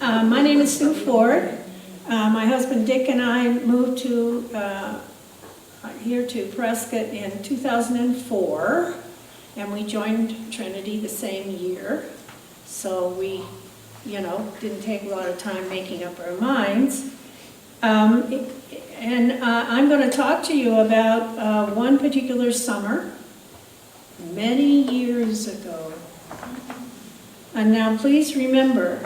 My name is Sue Ford. My husband Dick and I moved here to Prescott in 2004, and we joined Trinity the same year. So we, didn't take a lot of time making up our minds. I'm going to talk to you about one particular summer many years ago. And now please remember,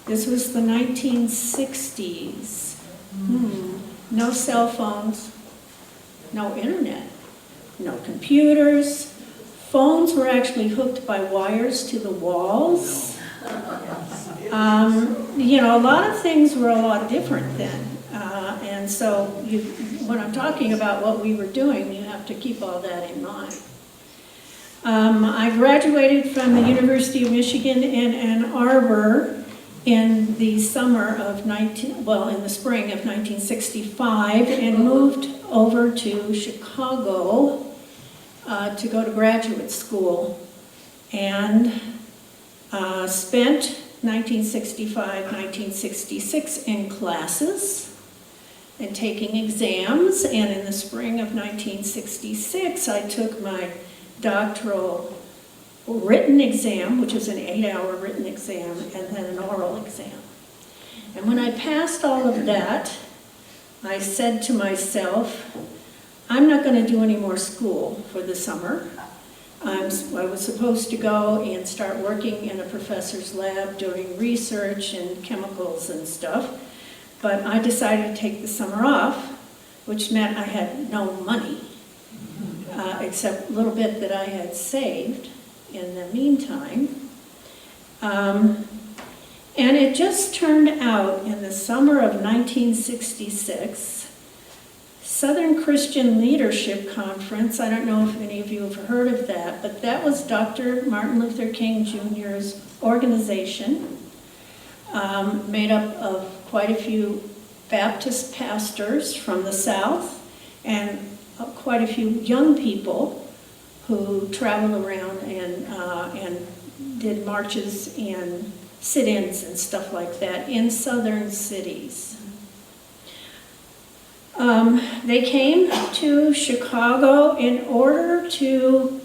this was the 1960s. No cell phones, no internet, no computers. Phones were actually hooked by wires to the walls. A lot of things were a lot different then. And so when I'm talking about what we were doing, you have to keep all that in mind. I graduated from the University of Michigan in Ann Arbor in the spring of 1965, and moved over to Chicago to go to graduate school, and spent 1965, 1966 in classes and taking exams, and in the spring of 1966 I took my doctoral written exam, which is an 8-hour written exam, and then an oral exam. And when I passed all of that, I said to myself, I'm not going to do any more school for the summer. I was supposed to go and start working in a professor's lab doing research and chemicals and stuff, but I decided to take the summer off, which meant I had no money, except a little bit that I had saved in the meantime. And it just turned out in the summer of 1966, Southern Christian Leadership Conference, I don't know if any of you have heard of that, but that was Dr. Martin Luther King Jr.'s organization, made up of quite a few Baptist pastors from the South, and quite a few young people who traveled around and did marches and sit-ins and stuff like that in southern cities. They came to Chicago in order to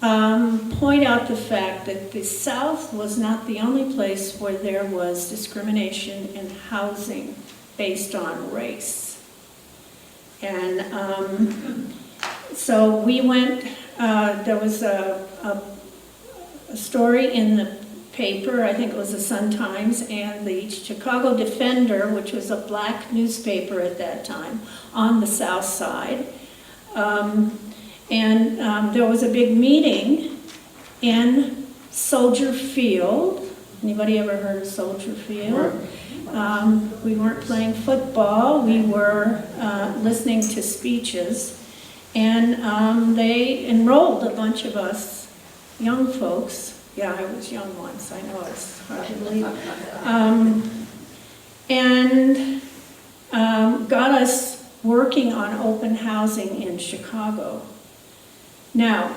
point out the fact that the South was not the only place where there was discrimination in housing based on race. And so we went, there was a story in the paper, I think it was the Sun-Times, and the Chicago Defender, which was a black newspaper at that time, on the South Side. There was a big meeting in Soldier Field. Anybody ever heard of Soldier Field? We weren't playing football, we were listening to speeches, and they enrolled a bunch of us young folks. Yeah, I was young once, I know it's hard to believe. Got us working on open housing in Chicago. Now,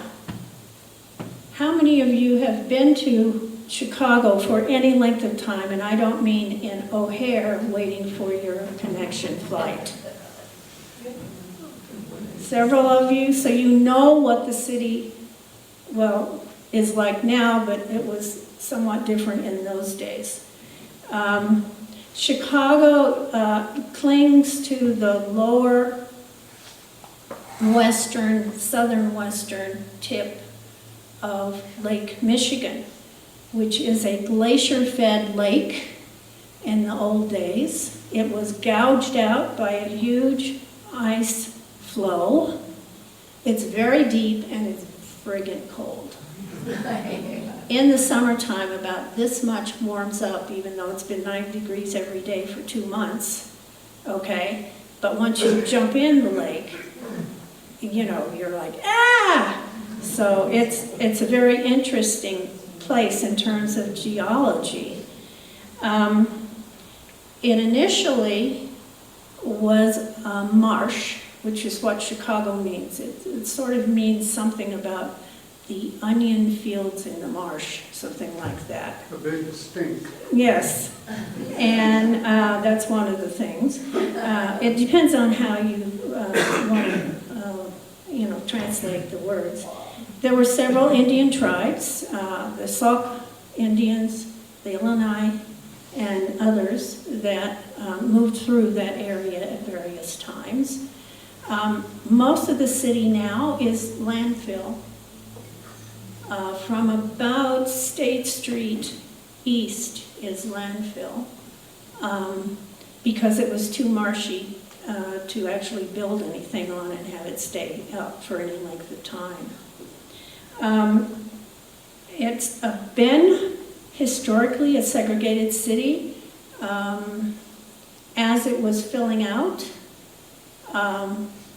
how many of you have been to Chicago for any length of time, and I don't mean in O'Hare waiting for your connection flight? Several of you, so you know what the city, is like now, but it was somewhat different in those days. Chicago clings to the lower southern western tip of Lake Michigan, which is a glacier-fed lake in the old days. It was gouged out by a huge ice flow. It's very deep and it's friggin' cold. In the summertime, about this much warms up, even though it's been 90 degrees every day for 2 months, okay? But once you jump in the lake, you're like, ah! So it's a very interesting place in terms of geology. It initially was a marsh, which is what Chicago means. It sort of means something about the onion fields in the marsh, something like that. A big stink. Yes, and that's one of the things. It depends on how you want to, translate the words. There were several Indian tribes, the Sauk Indians, the Illini, and others that moved through that area at various times. Most of the city now is landfill. From about State Street east is landfill, because it was too marshy to actually build anything on it and have it stay up for any length of time. It's been historically a segregated city. As it was filling out,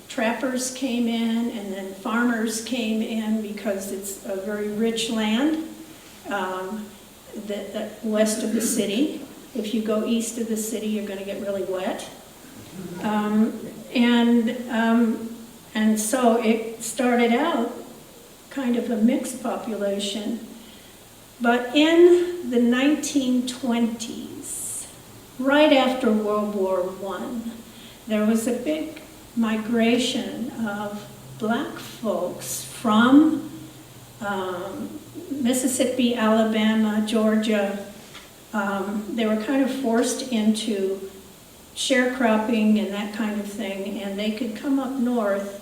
trappers came in and then farmers came in because it's a very rich land west of the city. If you go east of the city, you're going to get really wet. And so it started out kind of a mixed population. But in the 1920s, right after World War I, there was a big migration of black folks from Mississippi, Alabama, Georgia. They were kind of forced into sharecropping and that kind of thing, and they could come up north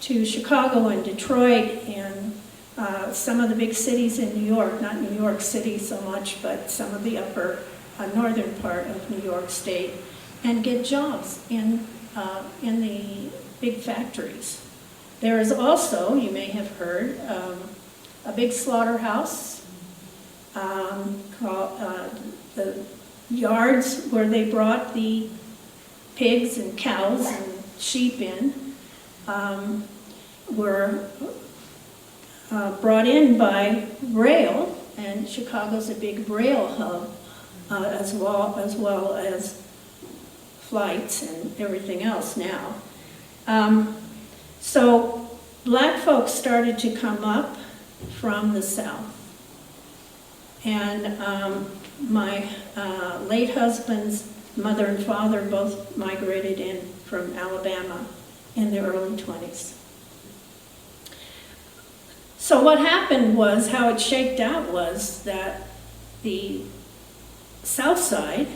to Chicago and Detroit and some of the big cities in New York, not New York City so much, but some of the upper northern part of New York State, and get jobs in the big factories. There is also, you may have heard, a big slaughterhouse called the yards where they brought the pigs and cows and sheep in were brought in by rail, and Chicago's a big rail hub as well as flights and everything else now. So black folks started to come up from the south. And my late husband's mother and father both migrated in from Alabama in the early 20s. So what happened was, how it shaked out was that the south side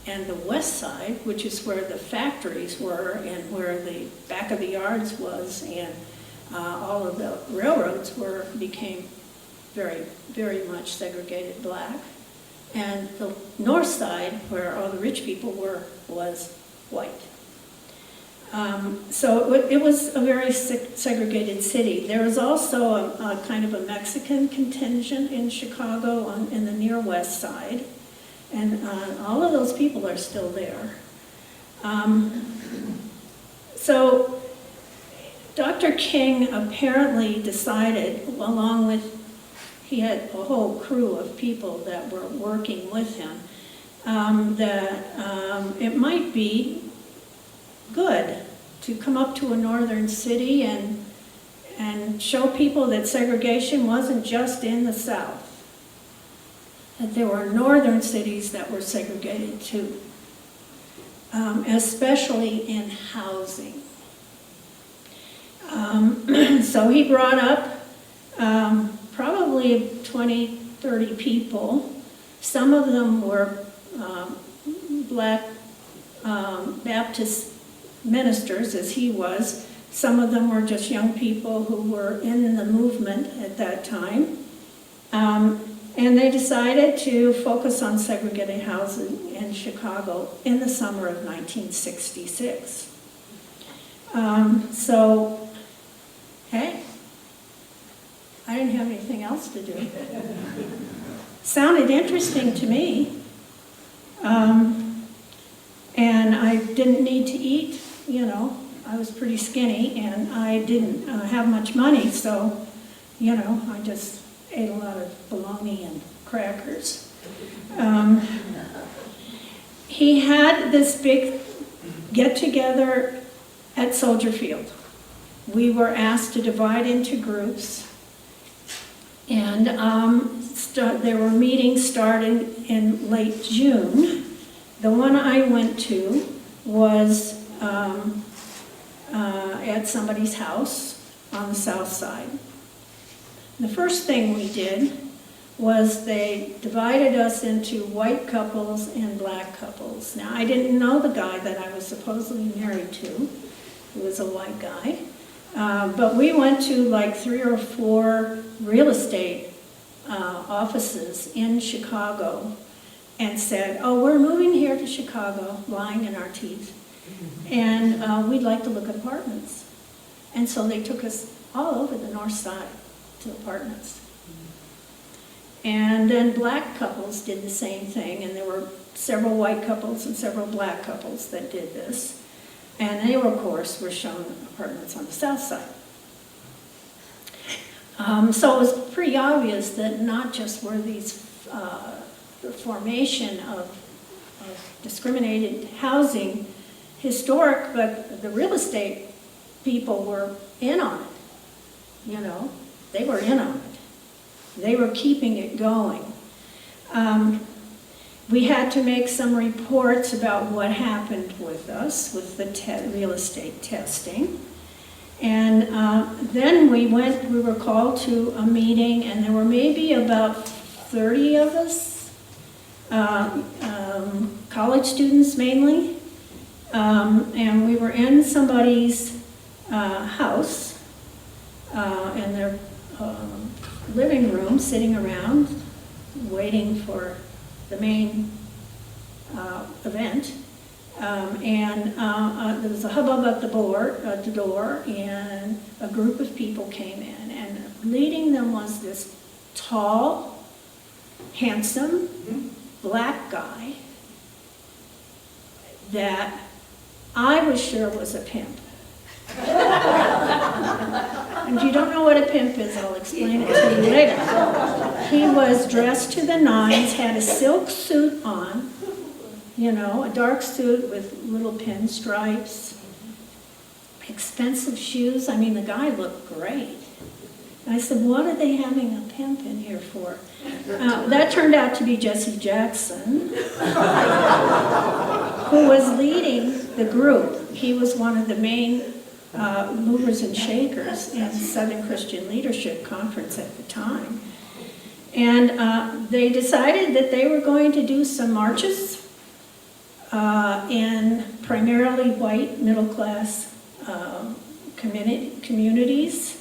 and the west side, which is where the factories were and where the back of the yards was and all of the railroads were, became very, very much segregated black. And the north side, where all the rich people were, was white. So it was a very segregated city. There was also a kind of a Mexican contingent in Chicago in the near west side. And all of those people are still there. So Dr. King apparently decided, along with, he had a whole crew of people that were working with him, that it might be good to come up to a northern city and show people that segregation wasn't just in the South, that there were northern cities that were segregated too, especially in housing. So he brought up probably 20, 30 people. Some of them were black Baptist ministers, as he was. Some of them were just young people who were in the movement at that time. And they decided to focus on segregated housing in Chicago in the summer of 1966. So, hey, I didn't have anything else to do. Sounded interesting to me. And I didn't need to eat, I was pretty skinny and I didn't have much money, so, I just ate a lot of bologna and crackers. He had this big get-together at Soldier Field. We were asked to divide into groups And there were meetings starting in late June. The one I went to was at somebody's house on the south side. The first thing we did was they divided us into white couples and black couples. Now, I didn't know the guy that I was supposedly married to, who was a white guy, but we went to like 3 or 4 real estate offices in Chicago and said, oh, we're moving here to Chicago, lying in our teeth, and we'd like to look at apartments. And so they took us all over the north side to apartments. And then black couples did the same thing, and there were several white couples and several black couples that did this. And they, of course, were shown apartments on the south side. So it was pretty obvious that not just were these the formation of discriminated housing historic, but the real estate people were in on it. You know, they were in on it. They were keeping it going. We had to make some reports about what happened with us, with the real estate testing. And then we were called to a meeting, and there were maybe about 30 of us, college students mainly. And we were in somebody's house, in their living room, sitting around, waiting for the main event. There was a hubbub at the door, and a group of people came in, and leading them was this tall, handsome, black guy that I was sure was a pimp. And if you don't know what a pimp is, I'll explain it to you later. He was dressed to the nines, had a silk suit on, you know, a dark suit with little pinstripes, expensive shoes. I mean, the guy looked great. And I said, what are they having a pimp in here for? That turned out to be Jesse Jackson, who was leading the group. He was one of the main movers and shakers in Southern Christian Leadership Conference at the time. And they decided that they were going to do some marches in primarily white middle-class communities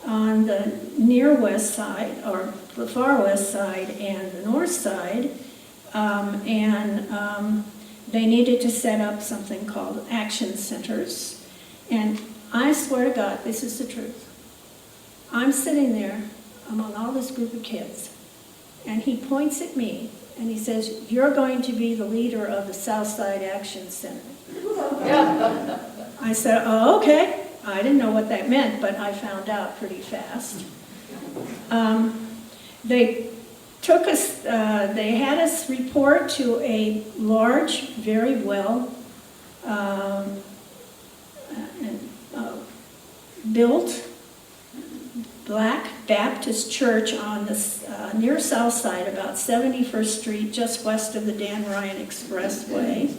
on the near west side, or the far west side and the north side. They needed to set up something called action centers. And I swear to God, this is the truth. I'm sitting there among all this group of kids, and he points at me, and he says, you're going to be the leader of the Southside Action Center. I said, oh, okay. I didn't know what that meant, but I found out pretty fast. They took us, they had us report to a large, very well built black Baptist church on the near south side, about 71st Street, just west of the Dan Ryan Expressway.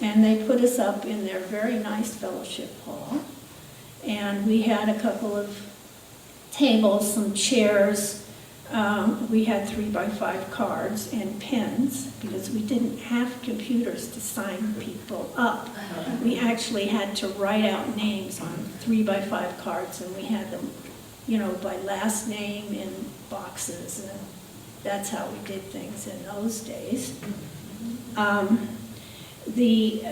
And they put us up in their very nice fellowship hall. And we had a couple of tables, some chairs. We had 3x5 cards and pens, because we didn't have computers to sign people up. We actually had to write out names on 3x5 cards, and we had them, you know, by last name in boxes, and that's how we did things in those days. The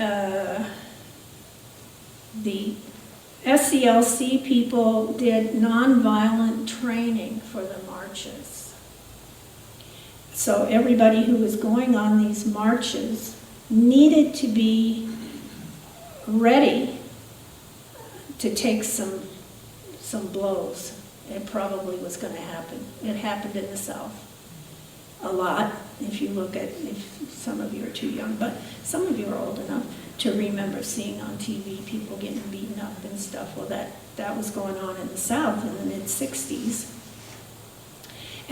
SCLC people did nonviolent training for the marches. So everybody who was going on these marches needed to be ready to take some blows. It probably was going to happen. It happened in the South a lot. If you look at, if some of you are too young, but some of you are old enough to remember seeing on TV people getting beaten up and stuff. Well, that was going on in the South in the mid-60s.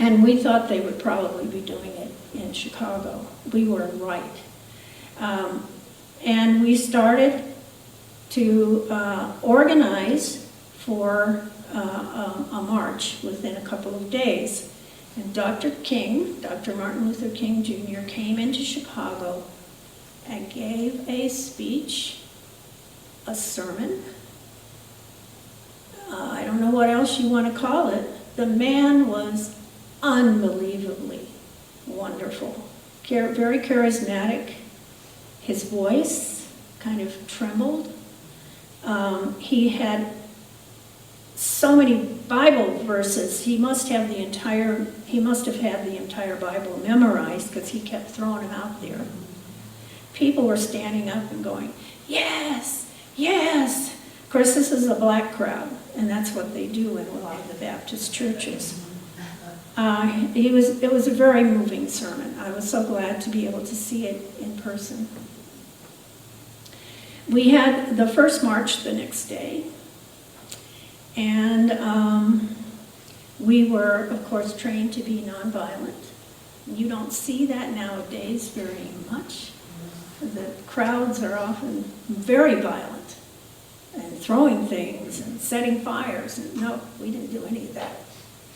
And we thought they would probably be doing it in Chicago. We were right. And we started to organize for a march within a couple of days. And Dr. Martin Luther King Jr., came into Chicago and gave a speech, a sermon. I don't know what else you want to call it. The man was unbelievably wonderful, very charismatic. His voice kind of trembled. He had so many Bible verses. He must have had the entire Bible memorized, because he kept throwing them out there. People were standing up and going, "Yes, yes." Of course, this is a black crowd, and that's what they do in a lot of the Baptist churches. It was a very moving sermon. I was so glad to be able to see it in person. We had the first march the next day, and we were, of course, trained to be nonviolent. You don't see that nowadays very much. The crowds are often very violent and throwing things and setting fires. And no, we didn't do any of that.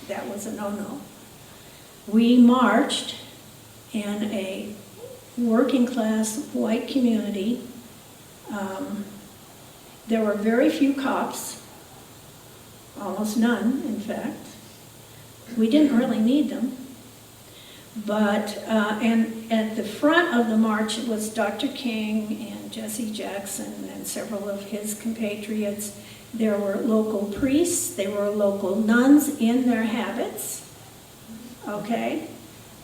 That was a no-no. We marched in a working class white community. There were very few cops, almost none, in fact. We didn't really need them. But, and at the front of the march, it was Dr. King and Jesse Jackson and several of his compatriots. There were local priests, there were local nuns in their habits, okay?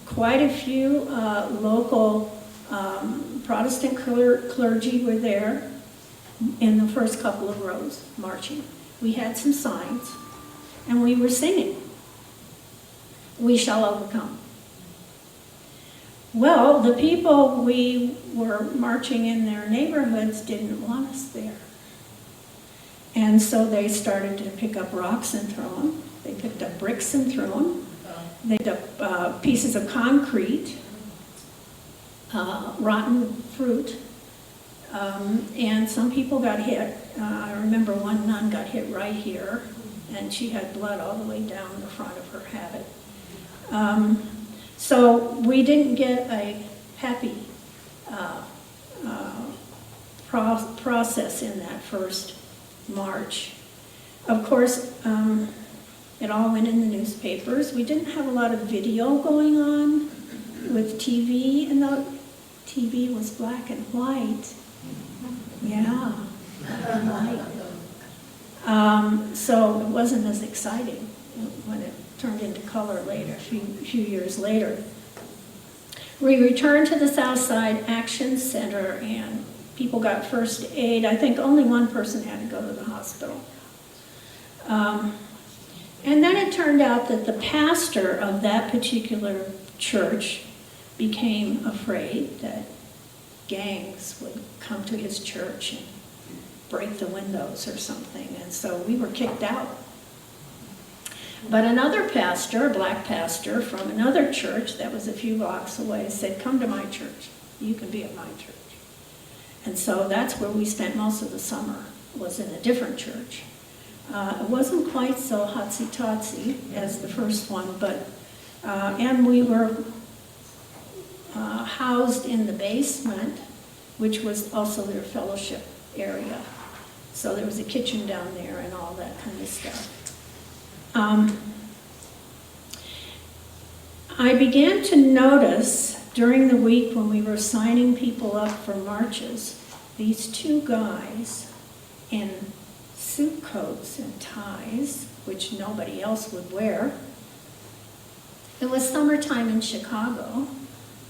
Quite a few local Protestant clergy were there in the first couple of rows marching. We had some signs, and we were singing, "We shall overcome." Well, the people we were marching in their neighborhoods didn't want us there. And so they started to pick up rocks and throw them. They picked up bricks and threw them. They picked up pieces of concrete, rotten fruit, and some people got hit. I remember one nun got hit right here, and she had blood all the way down the front of her habit. So we didn't get a happy process in that first march. Of course, it all went in the newspapers. We didn't have a lot of video going on with TV, and the TV was black and white. Yeah, black and white. So it wasn't as exciting when it turned into color later, a few years later. We returned to the Southside Action Center, and people got first aid. I think only one person had to go to the hospital. And then it turned out that the pastor of that particular church became afraid that gangs would come to his church and break the windows or something, and so we were kicked out. But another pastor, a black pastor from another church that was a few blocks away, said, "Come to my church. You can be at my church." And so that's where we spent most of the summer, was in a different church. It wasn't quite so hotsy-totsy as the first one, but, and we were housed in the basement, which was also their fellowship area. So there was a kitchen down there and all that kind of stuff. I began to notice during the week when we were signing people up for marches, these two guys in suit coats and ties, which nobody else would wear. It was summertime in Chicago.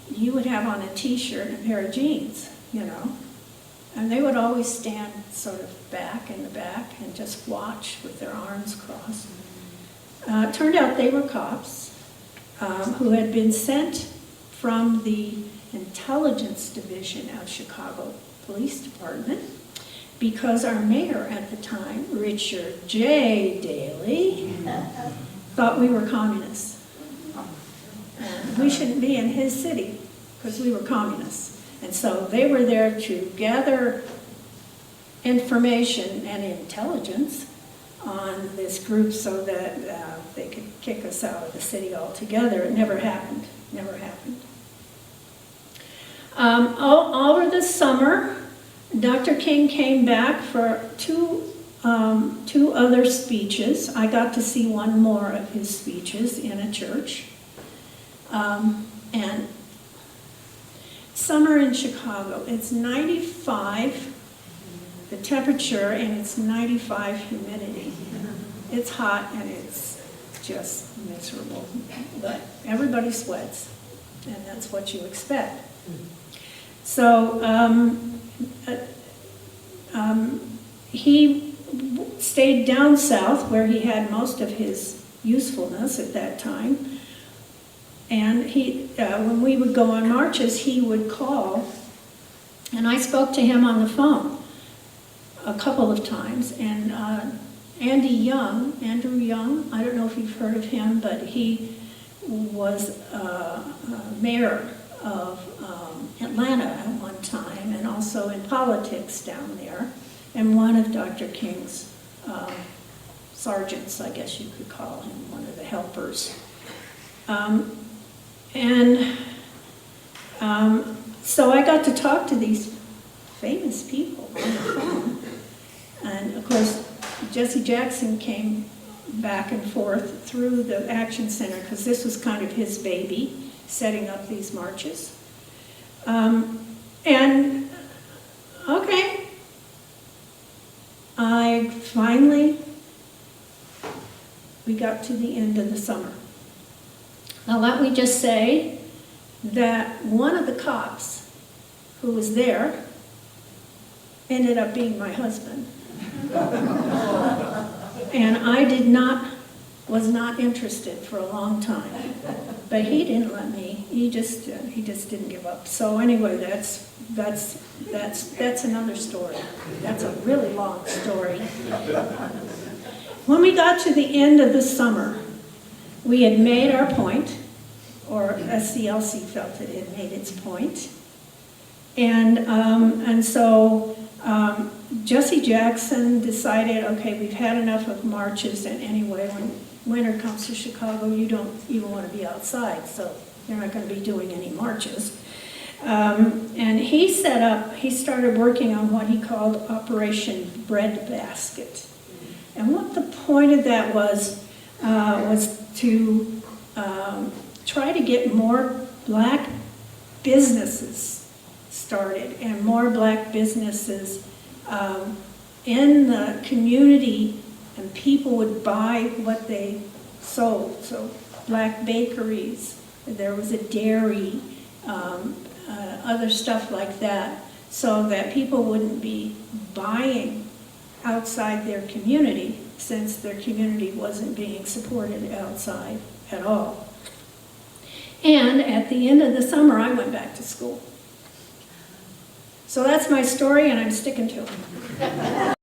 You would have on a t-shirt and a pair of jeans, you know. And they would always stand sort of back in the back and just watch with their arms crossed. It turned out they were cops who had been sent from the intelligence division of Chicago Police Department because our mayor at the time, Richard J. Daley, thought we were communists. we shouldn't be in his city because we were communists. And so they were there to gather information and intelligence on this group so that they could kick us out of the city altogether. It never happened, never happened. Over the summer, Dr. King came back for two other speeches. I got to see one more of his speeches in a church. And summer in Chicago, it's 95, the temperature, and it's 95 humidity. It's hot and it's just miserable, but everybody sweats, and that's what you expect. So he stayed down south where he had most of his usefulness at that time. And when we would go on marches, he would call, and I spoke to him on the phone a couple of times. And Andrew Young, I don't know if you've heard of him, but he was mayor of Atlanta at one time, and also in politics down there, and one of Dr. King's sergeants, I guess you could call him, one of the helpers. So I got to talk to these famous people on the phone. And of course, Jesse Jackson came back and forth through the Action Center because this was kind of his baby, setting up these marches. And okay, we got to the end of the summer. Now let me just say that one of the cops who was there ended up being my husband. And I was not interested for a long time. But he didn't let me. He just didn't give up. So anyway, that's another story. That's a really long story. When we got to the end of the summer, we had made our point, or SCLC felt it had made its point. And so Jesse Jackson decided, okay, we've had enough of marches, and anyway, when winter comes to Chicago, you don't even want to be outside, so you're not going to be doing any marches. And he started working on what he called Operation Breadbasket. And what the point of that was to try to get more black businesses started and more black businesses in the community, and people would buy what they sold. So black bakeries, there was a dairy, other stuff like that, so that people wouldn't be buying outside their community, since their community wasn't being supported outside at all. And at the end of the summer, I went back to school. So that's my story, and I'm sticking to it.